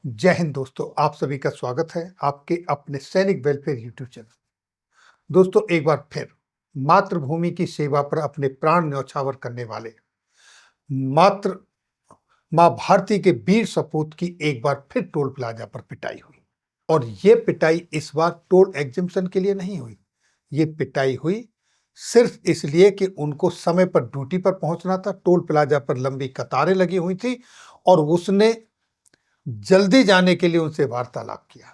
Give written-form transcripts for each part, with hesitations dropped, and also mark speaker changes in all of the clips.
Speaker 1: जय हिंद दोस्तों, आप सभी का स्वागत है आपके अपने सैनिक वेलफेयर यूट्यूब चैनल। दोस्तों, एक बार फिर मातृभूमि की सेवा पर अपने प्राण न्यौछावर करने वाले मातृ माँ भारती के वीर सपूत की एक बार फिर टोल प्लाजा पर पिटाई हुई। और ये पिटाई इस बार टोल एग्जिम्पशन के लिए नहीं हुई। ये पिटाई हुई सिर्फ इसलिए कि उनको समय पर ड्यूटी पर पहुंचना था। टोल प्लाजा पर लंबी कतारें लगी हुई थी और उसने जल्दी जाने के लिए उनसे वार्तालाप किया।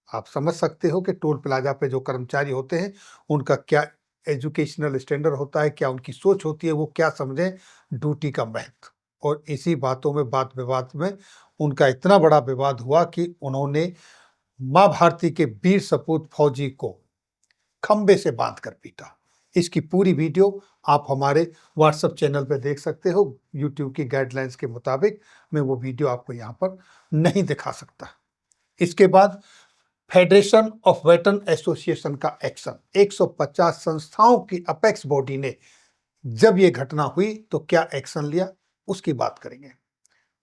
Speaker 1: आप समझ सकते हो कि टोल प्लाजा पे जो कर्मचारी होते हैं, उनका क्या एजुकेशनल स्टैंडर्ड होता है, क्या उनकी सोच होती है, वो क्या समझें ड्यूटी का महत्व। और इसी बातों में, बात विवाद में उनका इतना बड़ा विवाद हुआ कि उन्होंने माँ भारती के वीर सपूत फौजी को खंबे से बांध कर पीटा। इसकी पूरी वीडियो आप हमारे व्हाट्सएप चैनल पे देख सकते हो। यूट्यूब की गाइडलाइंस के मुताबिक मैं वो वीडियो आपको यहाँ पर नहीं दिखा सकता। इसके बाद फेडरेशन ऑफ वेटरन एसोसिएशन का एक्शन, 150 संस्थाओं की अपेक्स बॉडी ने जब ये घटना हुई तो क्या एक्शन लिया, उसकी बात करेंगे।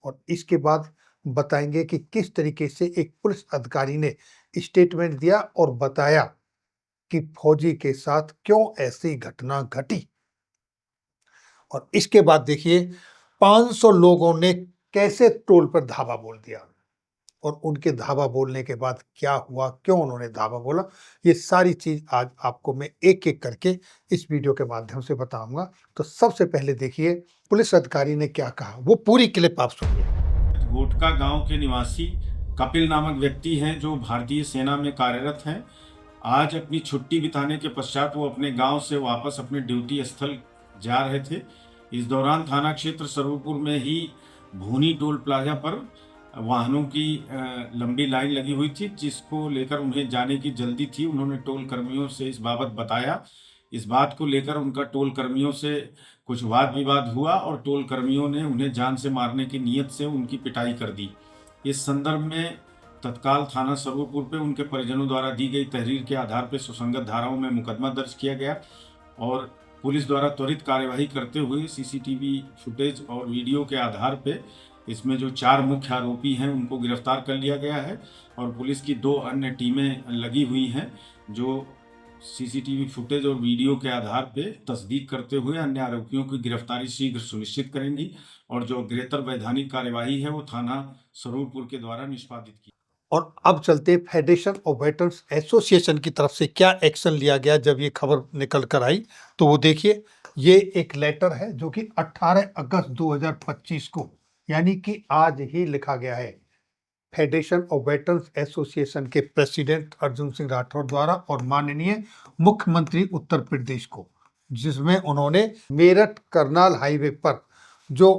Speaker 1: और इसके बाद बताएंगे कि किस तरीके से एक पुलिस अधिकारी ने स्टेटमेंट दिया और बताया कि फौजी के साथ क्यों ऐसी घटना घटी। और इसके बाद देखिए 500 लोगों ने कैसे टोल पर धावा बोल दिया और उनके धावा बोलने के बाद क्या हुआ, क्यों उन्होंने धावा बोला, ये सारी चीज आज आपको मैं एक एक करके इस वीडियो के माध्यम से बताऊंगा। तो सबसे पहले देखिए पुलिस अधिकारी ने क्या कहा, वो पूरी क्लिप आप सुनिए।
Speaker 2: गोटका गांव के निवासी कपिल नामक व्यक्ति हैं जो भारतीय सेना में कार्यरत हैं। आज अपनी छुट्टी बिताने के पश्चात वो अपने गांव से वापस अपने ड्यूटी स्थल जा रहे थे। इस दौरान थाना क्षेत्र सरूरपुर में ही भूनी टोल प्लाजा पर वाहनों की लंबी लाइन लगी हुई थी, जिसको लेकर उन्हें जाने की जल्दी थी। उन्होंने टोल कर्मियों से इस बाबत बताया। इस बात को लेकर उनका टोल कर्मियों से कुछ वाद विवाद हुआ और टोल कर्मियों ने उन्हें जान से मारने की नीयत से उनकी पिटाई कर दी। इस संदर्भ में तत्काल थाना सरूरपुर पे उनके परिजनों द्वारा दी गई तहरीर के आधार पर सुसंगत धाराओं में मुकदमा दर्ज किया गया और पुलिस द्वारा त्वरित कार्यवाही करते हुए सीसीटीवी फुटेज और वीडियो के आधार पे इसमें जो 4 मुख्य आरोपी हैं उनको गिरफ्तार कर लिया गया है। और पुलिस की 2 अन्य टीमें लगी हुई हैं जो सीसीटीवी फुटेज और वीडियो के आधार पे तस्दीक करते हुए अन्य आरोपियों की गिरफ्तारी शीघ्र सुनिश्चित करेंगी और जो अग्रेतर वैधानिक कार्यवाही है वो थाना सरूरपुर के द्वारा निष्पादित की।
Speaker 1: और अब चलते फेडरेशन ऑफ वेटरन्स एसोसिएशन की तरफ से क्या एक्शन लिया गया जब ये खबर निकल कर आई। तो वो देखिए, ये एक लेटर है जो कि 18 अगस्त 2025 को, यानी कि आज ही लिखा गया है फेडरेशन ऑफ वेटरन्स एसोसिएशन के प्रेसिडेंट अर्जुन सिंह राठौर द्वारा और माननीय मुख्यमंत्री उत्तर प्रदेश को, जिसमें उन्होंने मेरठ करनाल हाईवे पर जो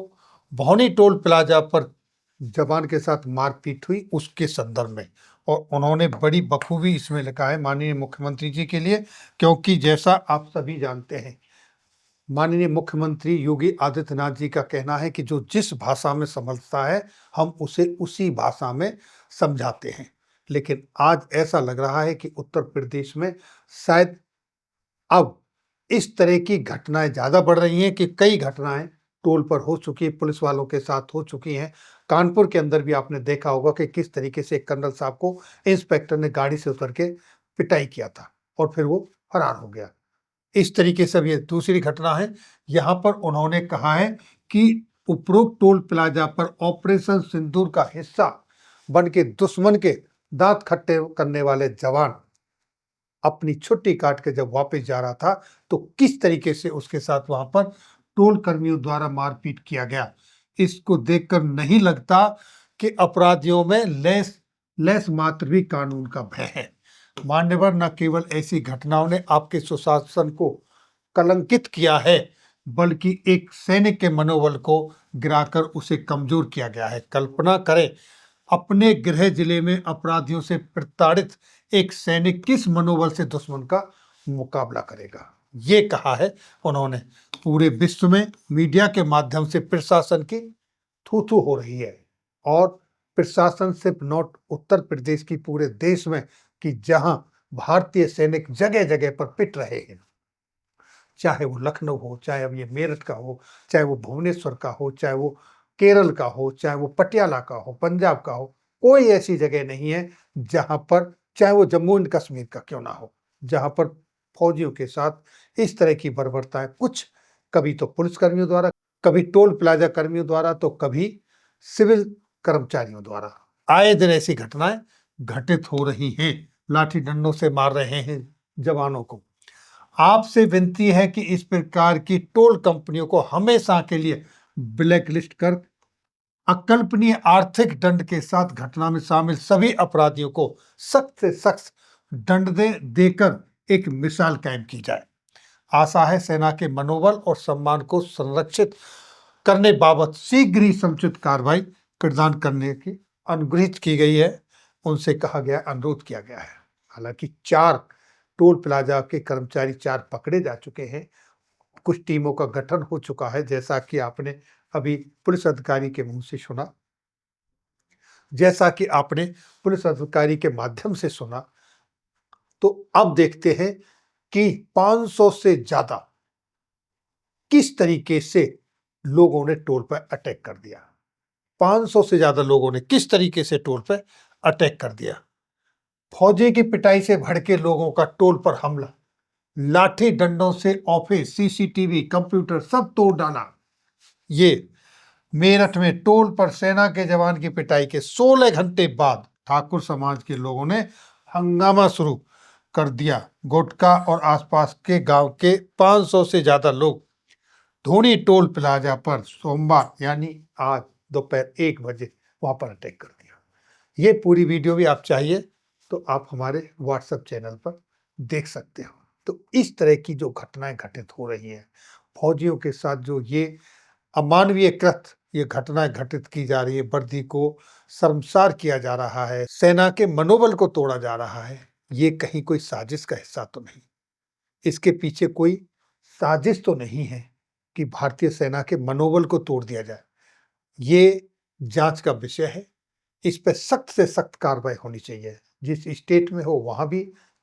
Speaker 1: भौनी टोल प्लाजा पर जवान के साथ मारपीट हुई उसके संदर्भ में, और उन्होंने बड़ी बखूबी इसमें लिखा है माननीय मुख्यमंत्री जी के लिए, क्योंकि जैसा आप सभी जानते हैं माननीय मुख्यमंत्री योगी आदित्यनाथ जी का कहना है कि जो जिस भाषा में समझता है हम उसे उसी भाषा में समझाते हैं। लेकिन आज ऐसा लग रहा है कि उत्तर प्रदेश में शायद अब इस तरह की घटनाएं ज्यादा बढ़ रही हैं कि कई घटनाएं टोल पर हो चुकी है, पुलिस वालों के साथ हो चुकी हैं। कानपुर के अंदर भी आपने देखा होगा कि किस तरीके से कर्नल साहब को इंस्पेक्टर ने गाड़ी से उतर के पिटाई किया था और फिर वो फरार हो गया। इस तरीके से अब ये दूसरी घटना है। यहाँ पर उन्होंने कहा है कि उपरोक्त टोल प्लाजा पर ऑपरेशन सिंदूर का हिस्सा बन के दुश्मन के दांत खट्टे करने वाले जवान अपनी छुट्टी काट के जब वापस जा रहा था तो किस तरीके से उसके साथ वहां पर टोल कर्मियों द्वारा मारपीट किया गया, इसको देखकर नहीं लगता कि अपराधियों में लेस मात्र भी कानून का भय है। मान्यवर, न केवल ऐसी घटनाओं ने आपके सुशासन को कलंकित किया है, बल्कि एक सैनिक के मनोबल को गिराकर उसे कमजोर किया गया है। कल्पना करें, अपने गृह जिले में अपराधियों से प्रताड़ित एक सैनिक किस मनोबल से दुश्मन का मुकाबला करेगा। ये कहा है उन्होंने। पूरे विश्व में मीडिया के माध्यम से प्रशासन की थू थू हो रही है, और प्रशासन सिर्फ नॉट उत्तर प्रदेश की, पूरे देश में, कि जहां भारतीय सैनिक जगह जगह पर पिट रहे हैं, चाहे वो लखनऊ हो, चाहे अब ये मेरठ का हो, चाहे वो भुवनेश्वर का हो, चाहे वो केरल का हो, चाहे वो पटियाला का हो, पंजाब का हो, कोई ऐसी जगह नहीं है जहां पर, चाहे वो जम्मू एंड कश्मीर का क्यों ना हो, जहां पर फौजियों के साथ इस तरह की बर्बरताएं, कुछ कभी तो पुलिसकर्मियों द्वारा, कभी टोल प्लाजा कर्मियों द्वारा, तो कभी सिविल कर्मचारियों द्वारा आए दिन ऐसी घटनाएं घटित हो रही हैं। लाठी डंडों से मार रहे हैं जवानों को। आपसे विनती है कि इस प्रकार की टोल कंपनियों को हमेशा के लिए ब्लैकलिस्ट कर अकल्पनीय आर्थिक दंड के साथ घटना में शामिल सभी अपराधियों को सख्त से सख्त दंड देकर एक मिसाल कायम की जाए। आशा है सेना के मनोबल और सम्मान को संरक्षित करने बाबत शीघ्र ही समुचित कार्रवाई प्रदान करने की अनुग्रहित की गई है, उनसे कहा गया, अनुरोध किया गया है। हालांकि 4 टोल प्लाजा के कर्मचारी 4 पकड़े जा चुके हैं, कुछ टीमों का गठन हो चुका है, जैसा कि आपने अभी पुलिस अधिकारी के मुंह से सुना, जैसा कि आपने पुलिस अधिकारी के माध्यम से सुना। तो अब देखते हैं कि 500 से ज्यादा किस तरीके से लोगों ने टोल पर अटैक कर दिया। 500 से ज्यादा लोगों ने किस तरीके से टोल पर अटैक कर दिया। फौजी की पिटाई से भड़के लोगों का टोल पर हमला, लाठी डंडों से ऑफिस, सीसीटीवी, कंप्यूटर सब तोड़ डाला। ये मेरठ में टोल पर सेना के जवान की पिटाई के 16 घंटे बाद ठाकुर समाज के लोगों ने हंगामा शुरू कर दिया। गोटका और आसपास के गांव के 500 से ज्यादा लोग धोनी टोल प्लाजा पर सोमवार यानी आज दोपहर 1 बजे वहां पर अटैक कर दिया। ये पूरी वीडियो भी आप चाहिए तो आप हमारे व्हाट्सएप चैनल पर देख सकते हो। तो इस तरह की जो घटनाएं घटित हो रही हैं, फौजियों के साथ जो ये अमानवीय कृत्य, ये घटनाएं घटित की जा रही है, वर्दी को शर्मसार किया जा रहा है, सेना के मनोबल को तोड़ा जा रहा है, ये कहीं कोई साजिश का हिस्सा तो नहीं। इसके पीछे कोई साजिश तो नहीं है कि भारतीय सेना के मनोबल को तोड़ दिया जाए। ये जांच का विषय है, इस पे सख्त से सख्त कार्रवाई होनी चाहिए। जिस स्टेट में हो वहां भी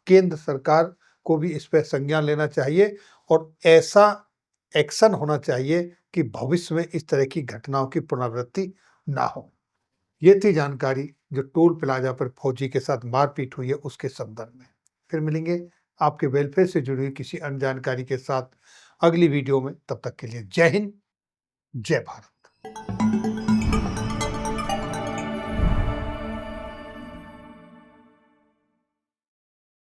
Speaker 1: केंद्र सरकार को भी इस पे संज्ञान लेना चाहिए और ऐसा एक्शन होना चाहिए कि भविष्य में इस तरह की घटनाओं की पुनरावृत्ति ना हो। ये थी जानकारी जो टोल प्लाजा पर फौजी के साथ मारपीट हुई है उसके संदर्भ में। फिर मिलेंगे आपके वेलफेयर से जुड़ी हुई किसी अन्य जानकारी के साथ अगली वीडियो में। तब तक के लिए जय हिंद, जय भारत।